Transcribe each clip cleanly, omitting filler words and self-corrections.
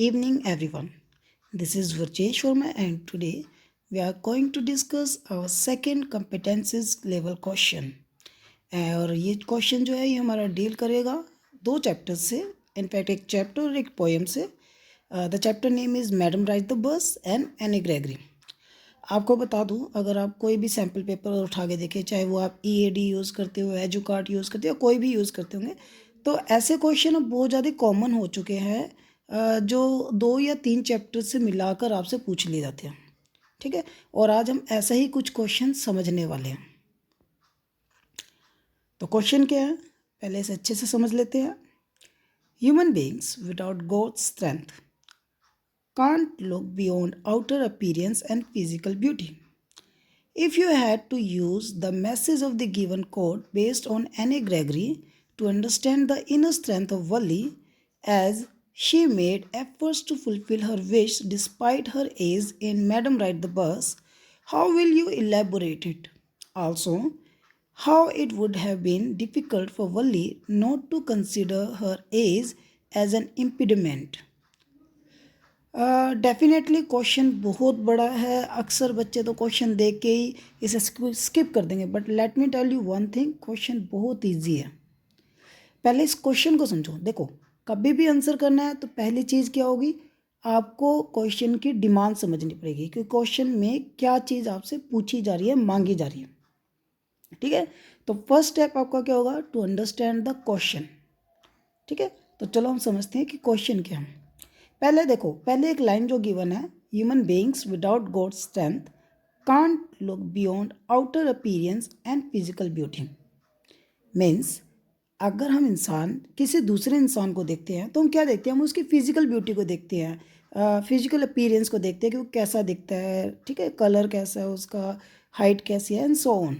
evening, everyone. This is Varjesh Sharma, and today we are going to discuss our second competencies level question. और ये question जो है ये हमारा deal करेगा दो चैप्टर से, इनफैक्ट एक चैप्टर और एक पोएम से. The chapter name is madam ride the bus and Annie Gregory. आपको बता दूं, अगर आप कोई भी सैम्पल पेपर उठा के देखें, चाहे वो आप ईएडी यूज़ करते हो, एजुकार्ट यूज़ करते हो, कोई भी यूज़ करते होंगे, तो ऐसे क्वेश्चन अब बहुत ज़्यादा कॉमन हो चुके हैं जो 2 या 3 चैप्टर से मिलाकर आपसे पूछ लिए जाते हैं. ठीक है, और आज हम ऐसा ही कुछ क्वेश्चन समझने वाले हैं. तो क्वेश्चन क्या है, पहले इसे अच्छे से समझ लेते हैं. Human beings without God strength can't look beyond outer appearance and physical beauty. If you had to use the message of the given quote based on Anne Gregory to understand the inner strength of Wally, as she made efforts to fulfill her wish despite her age in Madam Ride the Bus, how will you elaborate it? Also, how it would have been difficult for Wally not to consider her age as an impediment. Definitely question बहुत बड़ा है. अक्सर बच्चे तो question देख के ही इसे skip कर देंगे, but let me tell you one thing, question बहुत इजी है. पहले इस क्वेश्चन को समझो. देखो, कभी भी आंसर करना है तो पहली चीज़ क्या होगी, आपको क्वेश्चन की डिमांड समझनी पड़ेगी कि क्वेश्चन में क्या चीज़ आपसे पूछी जा रही है, मांगी जा रही है. ठीक है, तो फर्स्ट स्टेप आपका क्या होगा, टू अंडरस्टैंड द क्वेश्चन. ठीक है, तो चलो हम समझते हैं कि क्वेश्चन क्या है. पहले देखो, पहले एक लाइन जो गिवन है, human beings without God strength can't look beyond outer appearance and physical beauty. Means अगर हम इंसान किसी दूसरे इंसान को देखते हैं तो हम क्या देखते हैं, हम उसकी फिजिकल ब्यूटी को देखते हैं, फिजिकल अपीयरेंस को देखते हैं कि वो कैसा दिखता है. ठीक है, कलर कैसा है उसका, हाइट कैसी है, एंड सो ऑन.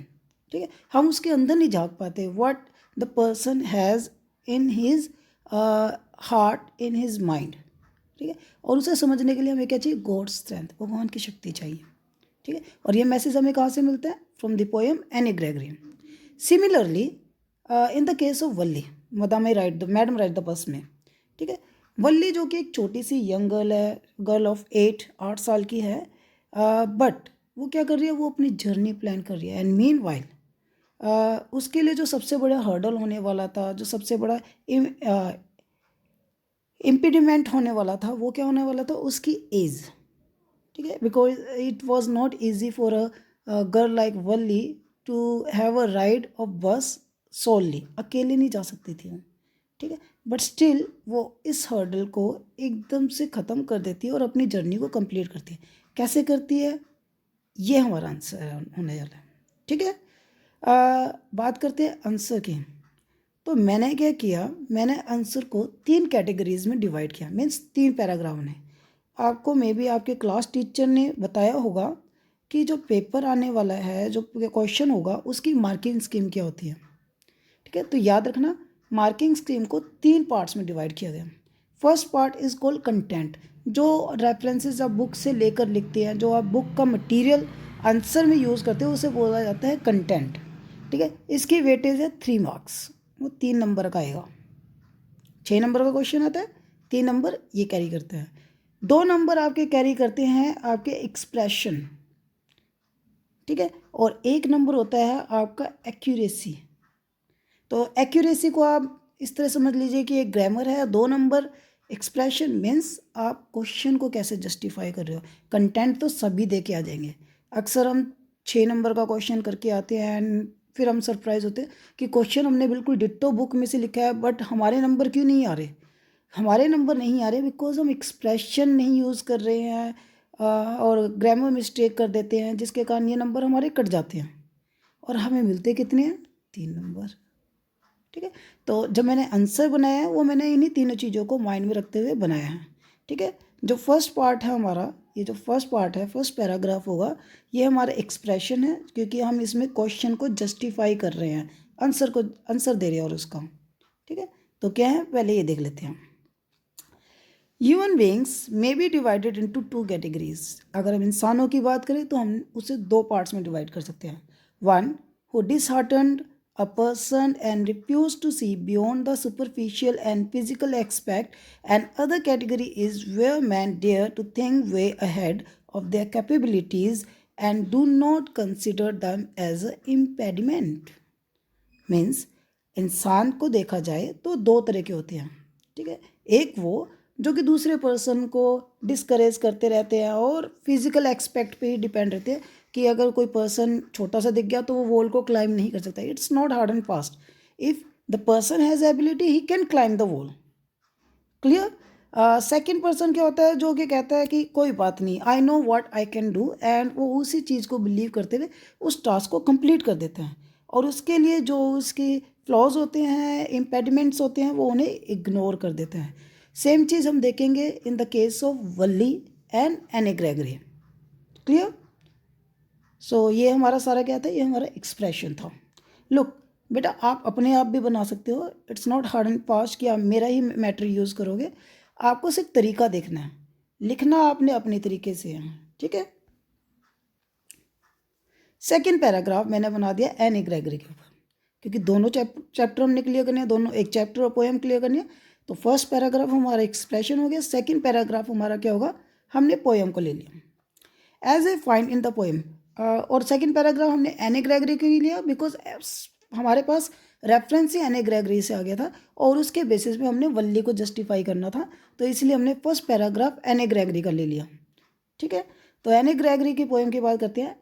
ठीक है, हम उसके अंदर नहीं झांक पाते, what the person has in his heart, in his mind. ठीक है, और उसे समझने के लिए हमें क्या चाहिए, गॉड स्ट्रेंथ, भगवान की शक्ति चाहिए. ठीक है, और ये मैसेज हमें कहाँ से मिलता है, from the poem any Gregory. Similarly in the case of Valli, madam ride the bus में. ठीक है, वल्ली जो कि एक छोटी सी यंग गर्ल है, गर्ल ऑफ 8 साल की है, बट वो क्या कर रही है, वो अपनी जर्नी प्लान कर रही है. एंड मीन वाइल उसके लिए जो सबसे बड़ा हर्डल होने वाला था, जो सबसे बड़ा इम्पीडिमेंट होने वाला था, वो क्या होने वाला था, उसकी एज. ठीक है, because it was not easy for a girl like Valli to have a ride of bus solely. अकेले नहीं जा सकती थी वो. ठीक है, बट स्टिल वो इस हर्डल को एकदम से ख़त्म कर देती है और अपनी जर्नी को कंप्लीट करती है. कैसे करती है, ये हमारा आंसर होने वाला है. ठीक है, बात करते हैं आंसर की. तो मैंने क्या किया, मैंने आंसर को 3 कैटेगरीज में डिवाइड किया, मीन्स 3 पैराग्राफ में. आपको मे बी आपके क्लास टीचर ने बताया होगा कि जो पेपर आने वाला है, जो क्वेश्चन होगा, उसकी मार्किंग स्कीम क्या होती है. ठीक है, तो याद रखना, मार्किंग स्कीम को 3 पार्ट्स में डिवाइड किया गया. First part is called content, जो रेफरेंसेस आप बुक से लेकर लिखते हैं, जो आप बुक का मटेरियल आंसर में यूज़ करते हो, उसे बोला जाता है कंटेंट. ठीक है, इसकी वेटेज है 3 मार्क्स, वो 3 नंबर का आएगा. 6 नंबर का क्वेश्चन आता है, 3 नंबर ये कैरी करते हैं. 2 नंबर आपके कैरी करते हैं आपके एक्सप्रेशन. ठीक है, और 1 नंबर होता है आपका एक्यूरेसी. तो एक्यूरेसी को आप इस तरह समझ लीजिए कि एक ग्रामर है. 2 नंबर एक्सप्रेशन मीन्स आप क्वेश्चन को कैसे जस्टिफाई कर रहे हो. कंटेंट तो सभी दे के आ जाएंगे. अक्सर हम 6 नंबर का क्वेश्चन करके आते हैं एंड फिर हम सरप्राइज होते हैं कि क्वेश्चन हमने बिल्कुल डिट्टो बुक में से लिखा है, बट हमारे नंबर क्यों नहीं आ रहे. हमारे नंबर नहीं आ रहे बिकॉज हम एक्सप्रेशन नहीं यूज़ कर रहे हैं और ग्रामर मिस्टेक कर देते हैं, जिसके कारण ये नंबर हमारे कट जाते हैं और हमें मिलते कितने हैं, 3 नंबर. ठीक है, तो जब मैंने आंसर बनाया है वो मैंने इन्हीं तीनों चीज़ों को माइंड में रखते हुए बनाया है. ठीक है, जो फर्स्ट पार्ट है हमारा, ये जो फर्स्ट पार्ट है, फर्स्ट पैराग्राफ होगा, ये हमारा एक्सप्रेशन है, क्योंकि हम इसमें क्वेश्चन को जस्टिफाई कर रहे हैं, आंसर दे रहे हैं और उसका. ठीक है, तो क्या है, पहले ये देख लेते हैं. Human beings may be divided into 2 categories. अगर हम इंसानों की बात करें तो हम उसे 2 पार्ट्स में डिवाइड कर सकते हैं. 1 who disheartened a person and refuse to see beyond the superficial and physical aspect. And other category is where men dare to think way ahead of their capabilities and do not consider them as an impediment. Means इंसान को देखा जाए तो दो तरह के होते हैं, ठीक है। एक वो जो कि दूसरे पर्सन को डिस्करेज करते रहते हैं और फिजिकल एक्सपेक्ट पे ही डिपेंड रहते हैं कि अगर कोई पर्सन छोटा सा दिख गया तो वो वॉल को क्लाइम नहीं कर सकता। It's not hard and fast. If the person has ability he can climb the wall. Clear. Second person क्या होता है जो कि कहता है कि कोई बात नहीं, I know what I can do, and वो उसी चीज़ को बिलीव करते हुए उस टास्क को कंप्लीट कर देते हैं और उसके लिए जो उसके फ्लॉज होते हैं, इम्पेडिमेंट्स होते हैं, वो उन्हें इग्नोर कर देते हैं। सेम चीज़ हम देखेंगे in the case of Valli and Annie Gregory. Clear. So ये हमारा सारा क्या था, ये हमारा एक्सप्रेशन था। लुक बेटा, आप अपने आप भी बना सकते हो। It's not hard and fast कि आप मेरा ही मैटर यूज़ करोगे। आपको सिर्फ तरीका देखना है, लिखना आपने अपने तरीके से है, ठीक है। सेकेंड पैराग्राफ मैंने बना दिया एनी ग्रेगरी के ऊपर, क्योंकि दोनों चैप्टर हमने क्लियर करने हैं, दोनों एक चैप्टर और पोएम क्लियर करनी है। तो फर्स्ट पैराग्राफ हमारा एक्सप्रेशन हो गया, सेकेंड पैराग्राफ हमारा क्या होगा, हमने पोएम को ले लिया as a find in the poem. और सेकेंड पैराग्राफ हमने एनी ग्रेगरी के लिए लिया बिकॉज हमारे पास रेफरेंस ही एनी ग्रेगरी से आ गया था और उसके बेसिस पे हमने वल्ली को जस्टिफाई करना था, तो इसलिए हमने फर्स्ट पैराग्राफ एनी ग्रेगरी का ले लिया, ठीक है। तो एनी ग्रेगरी की पोएम की बात करते हैं।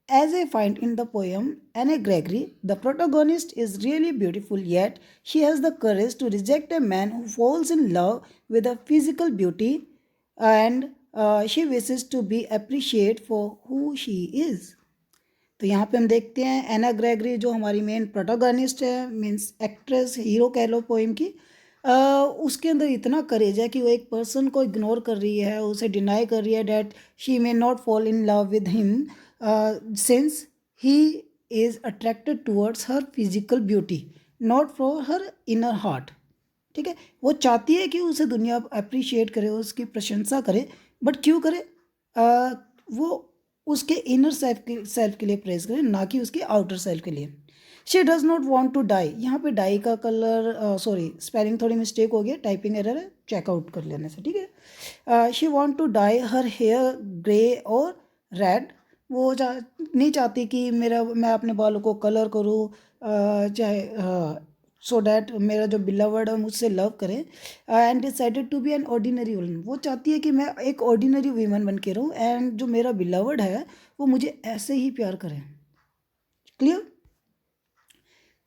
As I find in the poem Anne Gregory, the protagonist is really beautiful, yet she has the courage to reject a man who falls in love with a physical beauty, and she wishes to be appreciated for who she is. तो यहाँ पे हम देखते हैं एना Gregory जो हमारी main protagonist है, means actress, hero कह लो पोइम की, उसके अंदर इतना करेज है कि वो एक पर्सन को इग्नोर कर रही है, उसे डिनाई कर रही है that she may not fall in love with him since he is attracted towards her physical beauty, not for her inner heart, ठीक है। वो चाहती है कि उसे दुनिया अप्रिशिएट करे, उसकी प्रशंसा करे, बट क्यों करे, वो उसके इनर सेल्फ के लिए प्रेस करे, ना कि उसके आउटर सेल्फ के लिए। She does not want to dye, यहाँ पे डाई का कलर सॉरी स्पेलिंग थोड़ी मिस्टेक हो गया, टाइपिंग एरर है, चेकआउट कर लेने से, ठीक है। She want to dye her hair grey और रेड, वो नहीं चाहती कि मैं अपने बालों को कलर करूँ, चाहे सो डैट मेरा जो बिलवर्ड है मुझसे लव करे, and decided to be an ordinary woman, वो चाहती है कि मैं एक ऑर्डिनरी वीमन बन के रहूँ एंड जो मेरा बिलवर्ड है वो मुझे ऐसे ही प्यार करे। क्लियर।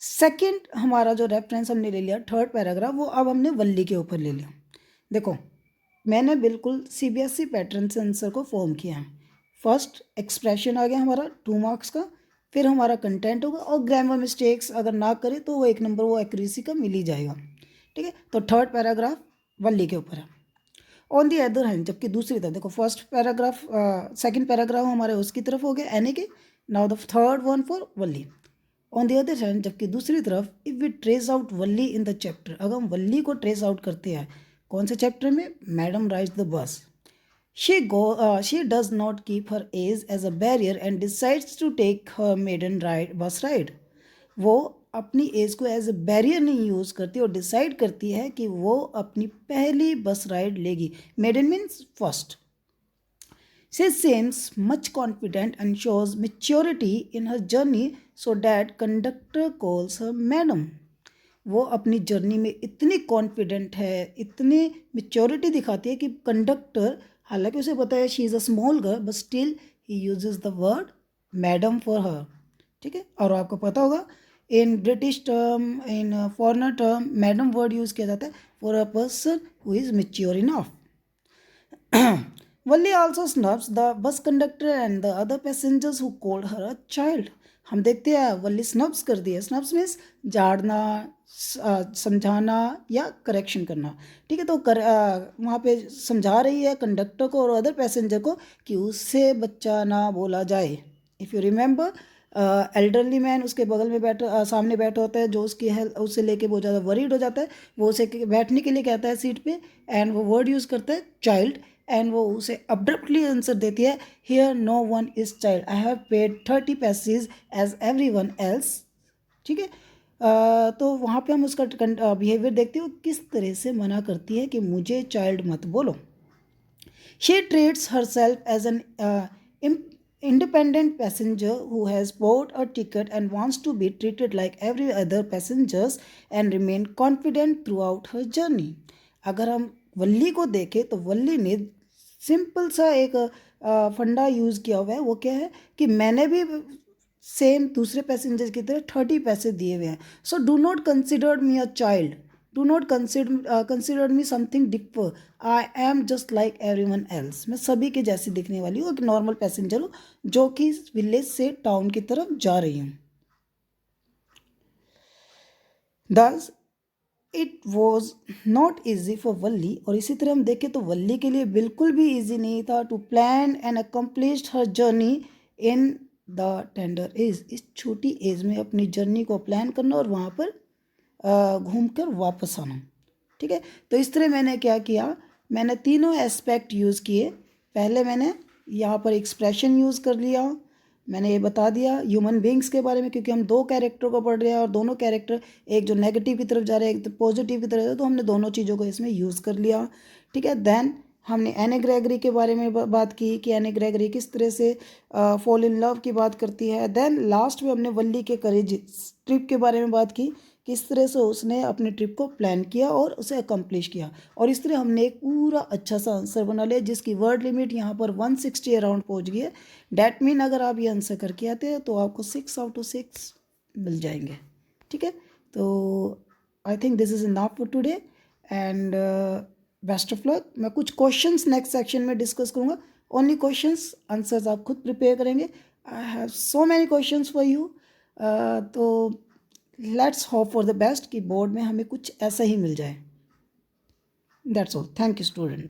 सेकंड हमारा जो रेफरेंस हमने ले लिया थर्ड पैराग्राफ, वो अब हमने वल्ली के ऊपर ले लिया। देखो मैंने बिल्कुल सीबीएसई पैटर्न से आंसर को फॉर्म किया है। फर्स्ट एक्सप्रेशन आ गया हमारा 2 मार्क्स का, फिर हमारा कंटेंट होगा और ग्रामर मिस्टेक्स अगर ना करे तो वो 1 नंबर वो एक्यूरेसी का मिल ही जाएगा, ठीक है। तो थर्ड पैराग्राफ वल्ली के ऊपर है। ऑन दी अदर हैंड, जबकि दूसरी तरफ देखो फर्स्ट पैराग्राफ सेकंड पैराग्राफ हमारे उसकी तरफ हो गया एनी के, now the third one for Valli. On the other hand, जबकि दूसरी तरफ if we trace out Valli in the chapter, अगर हम वल्ली को ट्रेस आउट करते हैं कौन से चैप्टर में, madam rides the bus, she does not keep her age as a barrier and decides to take her maiden bus ride. वो अपनी एज को एज ए बैरियर नहीं यूज़ करती और डिसाइड करती है कि वो अपनी पहली बस राइड लेगी। Maiden means first. She seems much confident and shows maturity in her journey so that conductor calls her madam. वो अपनी जर्नी में इतनी कॉन्फिडेंट है, इतनी मेच्योरिटी दिखाती है कि कंडक्टर, हालांकि उसे पता है she is a small girl but still he uses the word madam for her, ठीक है। और आपको पता होगा in British term, in foreigner term madam word use किया जाता है for a person who is mature enough. Valli also snubs the bus conductor and the other passengers who called her a child. हम देखते हैं वल्ली snubs कर दिया। Snubs means झाड़ना, समझाना या करेक्शन करना, ठीक है। तो वहाँ पे समझा रही है कंडक्टर को और अदर पैसेंजर को कि उससे बच्चा ना बोला जाए। If you remember elderly man उसके बगल में सामने बैठा होता है जो उसकी हेल्थ उससे लेके बहुत ज़्यादा वरीड हो जाता है, वो उसे बैठने के लिए कहता है सीट पे एंड वो वर्ड यूज़ करता है चाइल्ड, एंड वो उसे अब्रप्टली आंसर देती है here no one is child, I have paid 30 passage as every one else, ठीक है। तो वहाँ पे हम उसका बिहेवियर देखते हैं, वो किस तरह से मना करती है कि मुझे चाइल्ड मत बोलो. She treats herself as an independent passenger who has bought a ticket and wants to be treated like every other passengers and remain confident throughout her journey. अगर हम वल्ली को देखें तो वल्ली ने सिंपल सा एक फंडा यूज़ किया हुआ है. वो क्या है कि मैंने भी सेम दूसरे पैसेंजर की तरह 30 पैसे दिए हुए हैं. So do not consider me a child, do not consider me something differ. I am just like every one else. मैं सभी के जैसी दिखने वाली हूँ, एक नॉर्मल पैसेंजर हूँ जो कि विलेज से टाउन की तरफ जा रही हूँ. Thus it was not easy for Valli. और इसी तरह हम देखें तो वल्ली के लिए बिल्कुल भी ईजी नहीं था to plan and accomplished her journey in the tender age. इस छोटी एज में अपनी जर्नी को प्लान करना और वहाँ पर घूम कर वापस आना. ठीक है, तो इस तरह मैंने क्या किया, मैंने तीनों एस्पेक्ट यूज़ किए. पहले मैंने यहाँ पर एक्सप्रेशन यूज़ कर लिया, मैंने ये बता दिया ह्यूमन बींग्स के बारे में, क्योंकि हम दो कैरेक्टर को पढ़ रहे हैं और दोनों कैरेक्टर एक जो नेगेटिव की तरफ जा रहे हैं एक तो पॉजिटिव की तरफ जा रहे हैं, तो हमने दोनों चीज़ों को इसमें यूज़ कर लिया. ठीक है, देन हमने एने ग्रेगरी के बारे में बात की कि एने ग्रेगरी किस तरह से फॉल इन लव की बात करती है. देन लास्ट में हमने वल्ली के करेज ट्रिप के बारे में बात की, किस तरह से उसने अपने ट्रिप को प्लान किया और उसे अकम्प्लिश किया. और इस तरह हमने एक पूरा अच्छा सा आंसर बना लिया जिसकी वर्ड लिमिट यहाँ पर 160 अराउंड पहुँच गई है. डैट मीन अगर आप ये आंसर करके आते हैं तो आपको 6/6 मिल जाएंगे. ठीक है, तो I think this is enough for today and best of luck. मैं कुछ क्वेश्चंस नेक्स्ट सेक्शन में डिस्कस करूँगा. ओनली क्वेश्चंस, आंसर्स आप खुद प्रिपेयर करेंगे. I have so many questions for you. तो let's hope for the best कि board में हमें कुछ ऐसा ही मिल जाए. That's all. Thank you student.